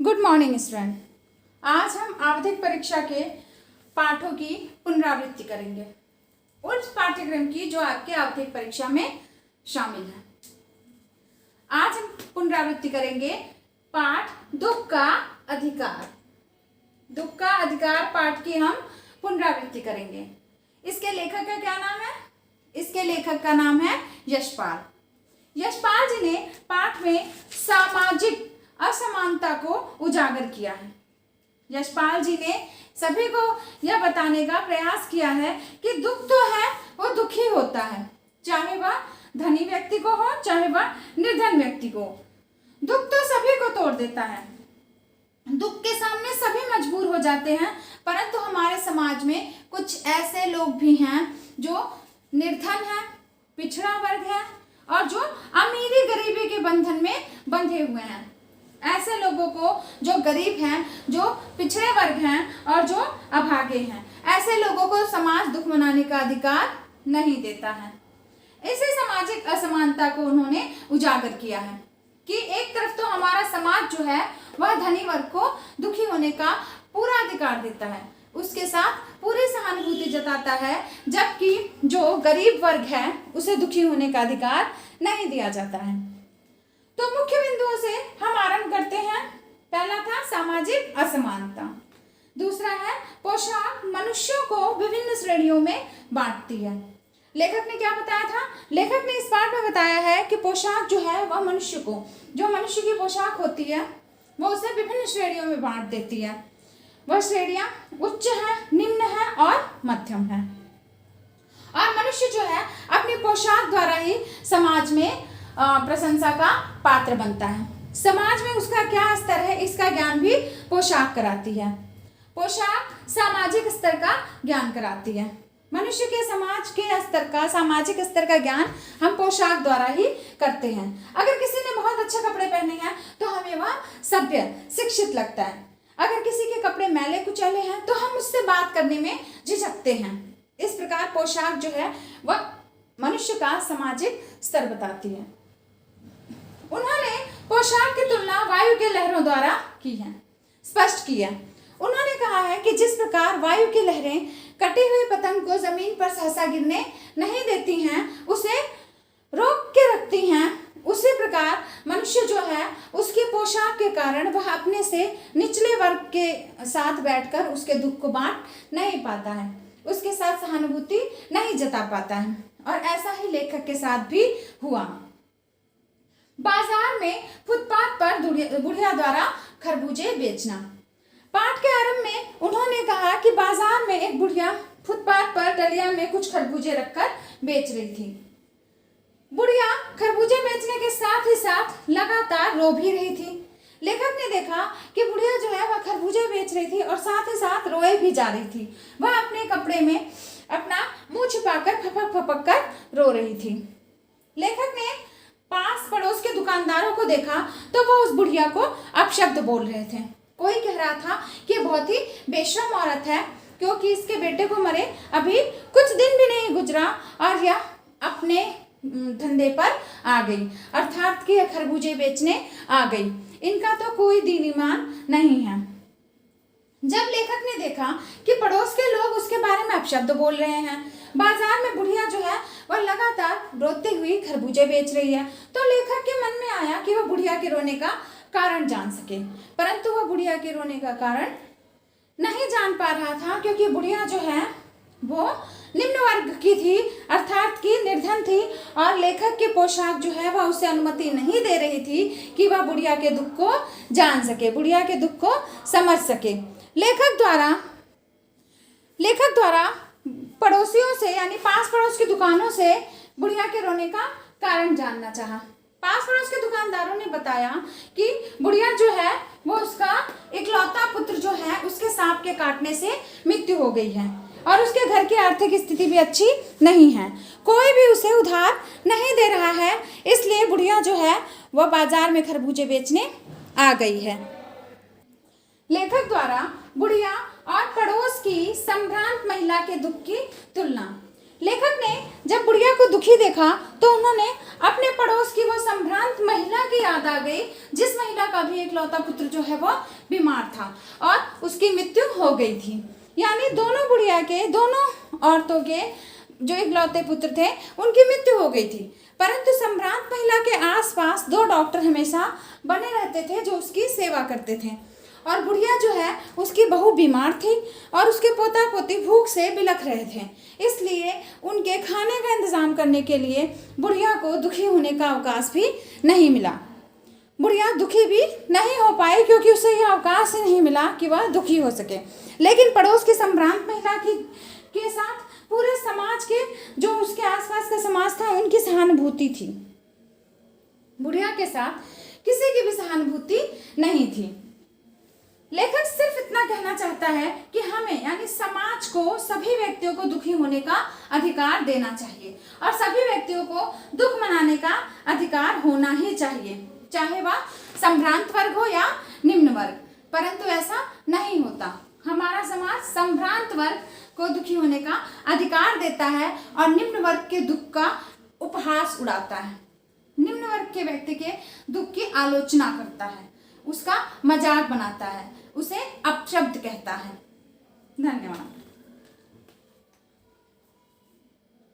Good morning student. आज हम आवधिक परीक्षा के पाठों की पुनरावृत्ति करेंगे, उस पाठ्यक्रम की जो आपके आवधिक परीक्षा में शामिल है। आज हम पुनरावृत्ति करेंगे पाठ दुख का अधिकार। दुख का अधिकार पाठ की हम पुनरावृत्ति करेंगे। इसके लेखक का क्या नाम है? इसके लेखक का नाम है यशपाल। यशपाल जी ने पाठ में सामाजिक असमानता को उजागर किया है। यशपाल जी ने सभी को यह बताने का प्रयास किया है कि दुख तो है, वो दुखी होता है, चाहे वह धनी व्यक्ति को हो, चाहे वह निर्धन व्यक्ति को। दुख तो सभी को तोड़ देता है, दुख के सामने सभी मजबूर हो जाते हैं। परंतु हमारे समाज में कुछ ऐसे लोग भी हैं जो निर्धन है, पिछड़ा वर्ग है और जो अमीरी गरीबी के बंधन में बंधे हुए हैं। ऐसे लोगों को, जो गरीब हैं, जो पिछड़े वर्ग हैं और जो अभागे हैं, ऐसे लोगों को समाज दुख मनाने का अधिकार नहीं देता है। इसी सामाजिक असमानता को उन्होंने उजागर किया है कि एक तरफ तो हमारा समाज जो है वह धनी वर्ग को दुखी होने का पूरा अधिकार देता है, उसके साथ पूरी सहानुभूति जताता है, जबकि जो गरीब वर्ग है उसे दुखी होने का अधिकार नहीं दिया जाता है। तो मुख्य बिंदुओं से हम आरंभ करते हैं। पहला था सामाजिक असमानता, दूसरा है पोशाक मनुष्यों को विभिन्न श्रेणियों में बांटती है। लेखक ने क्या बताया था? लेखक ने इस पाठ में बताया है कि पोशाक जो है वह मनुष्य को, जो मनुष्य की पोशाक होती है वो उसे विभिन्न श्रेणियों में बांट देती है। वह श्रेणियां उच्च है, निम्न है और मध्यम है। और मनुष्य जो है अपनी पोशाक द्वारा ही समाज में प्रशंसा का पात्र बनता है। समाज में उसका क्या स्तर है इसका ज्ञान भी पोशाक कराती है। पोशाक सामाजिक स्तर का ज्ञान कराती है। मनुष्य के समाज के स्तर का, सामाजिक स्तर का ज्ञान हम पोशाक द्वारा ही करते हैं। अगर किसी ने बहुत अच्छे कपड़े पहने हैं तो हमें वह सभ्य, शिक्षित लगता है। अगर किसी के कपड़े मैले कुचैले हैं तो हम उससे बात करने में झिझकते हैं। इस प्रकार पोशाक जो है वह मनुष्य का सामाजिक स्तर बताती है। उन्होंने पोशाक की तुलना वायु के लहरों द्वारा की है, स्पष्ट की है। उन्होंने कहा है कि जिस प्रकार वायु की लहरें कटी हुई पतंग को जमीन पर सहसा गिरने नहीं देती हैं, उसे रोक के रखती हैं, उसी प्रकार मनुष्य जो है उसकी पोशाक के कारण वह अपने से निचले वर्ग के साथ बैठकर उसके दुख को बांट नहीं पाता है, उसके साथ सहानुभूति नहीं जता पाता है। और ऐसा ही लेखक के साथ भी हुआ। बाजार में फुटपाथ पर बुढ़िया द्वारा खरबूजे बेचना। पाठ के आरंभ में उन्होंने कहा कि बाजार में एक बुढ़िया फुटपाथ पर डलिया में कुछ खरबूजे रखकर बेच रही थी। बुढ़िया खरबूजे बेचने के साथ ही साथ लगातार रो भी रही थी। लेखक ने देखा कि बुढ़िया जो है वह खरबूजे बेच रही थी और साथ ही साथ रोए भी जा रही थी। वह अपने कपड़े में अपना मुंह छिपाकर फपक फपक कर रो रही थी। लेखक ने पास पड़ोस के दुकानदारों को देखा तो वो उस बुढ़िया को अपशब्द बोल रहे थे। कोई कह रहा था कि बहुत ही बेशर्म औरत है, क्योंकि इसके बेटे को मरे अभी कुछ दिन भी नहीं गुजरा और यह अपने धंधे पर आ गई, अर्थात कि खरबूजे बेचने आ गई। इनका तो कोई दीन ईमान नहीं है। जब लेखक ने देखा कि पड़ोस के लोग उसके बारे में अपशब्द बोल रहे हैं, बाजार में बुढ़िया जो है वह लगातार रोती हुई खरबूजे बेच रही है, तो लेखक के मन में आया कि वह बुढ़िया के रोने का कारण जान सके। परंतु वह बुढ़िया के रोने का कारण नहीं जान पा रहा था, क्योंकि बुढ़िया जो है वो निम्न वर्ग की थी, अर्थात कि निर्धन थी और लेखक की पोशाक जो है वह उसे अनुमति नहीं दे रही थी कि वह बुढ़िया के दुख को जान सके, बुढ़िया के दुख को समझ सके। लेखक द्वारा पड़ोसियों से, यानी पास पड़ोस की दुकानों से बुढ़िया के रोने का कारण जानना चाहा। पास पड़ोस के दुकानदारों ने बताया कि बुढ़िया जो है वो उसका इकलौता पुत्र जो है उसके सांप के काटने से मृत्यु हो गई है और उसके घर की आर्थिक स्थिति भी अच्छी नहीं है, कोई भी उसे उधार नहीं दे रहा है, इसलिए बुढ़िया जो है वह बाजार में खरबूजे बेचने आ गई है। लेखक द्वारा बुढ़िया और पड़ोस की संभ्रांत महिला के दुख की तुलना। लेखक ने जब बुढ़िया को दुखी देखा तो उन्होंने अपने पड़ोस की वो संभ्रांत महिला की याद आ गई, जिस महिला का भी इकलौता पुत्र जो है वो बीमार था और उसकी मृत्यु हो गई थी। यानी दोनों बुढ़िया के, दोनों औरतों के जो इकलौते पुत्र थे उनकी मृत्यु हो गई थी। परंतु संभ्रांत महिला के आसपास 2 डॉक्टर हमेशा बने रहते थे जो उसकी सेवा करते थे। और बुढ़िया जो है उसकी बहू बीमार थी और उसके पोता पोती भूख से बिलख रहे थे, इसलिए उनके खाने का इंतजाम करने के लिए बुढ़िया को दुखी होने का अवकाश भी नहीं मिला। बुढ़िया दुखी भी नहीं हो पाई क्योंकि उसे यह अवकाश ही नहीं मिला कि वह दुखी हो सके। लेकिन पड़ोस की संभ्रांत महिला के साथ पूरे समाज के, जो उसके आसपास का समाज था, उनकी सहानुभूति थी। बुढ़िया के साथ किसी की भी सहानुभूति नहीं थी। लेखक सिर्फ इतना कहना चाहता है कि हमें यानी समाज को सभी व्यक्तियों को दुखी होने का अधिकार देना चाहिए और सभी व्यक्तियों को दुख मनाने का अधिकार होना ही चाहिए, चाहे वह संभ्रांत वर्ग हो या निम्न वर्ग। परंतु ऐसा नहीं होता। हमारा समाज संभ्रांत वर्ग को दुखी होने का अधिकार देता है और निम्न वर्ग के दुख का उपहास उड़ाता है। निम्न वर्ग के व्यक्ति के दुख की आलोचना करता है, उसका मजाक बनाता है, उसे अपशब्द कहता है। धन्यवाद।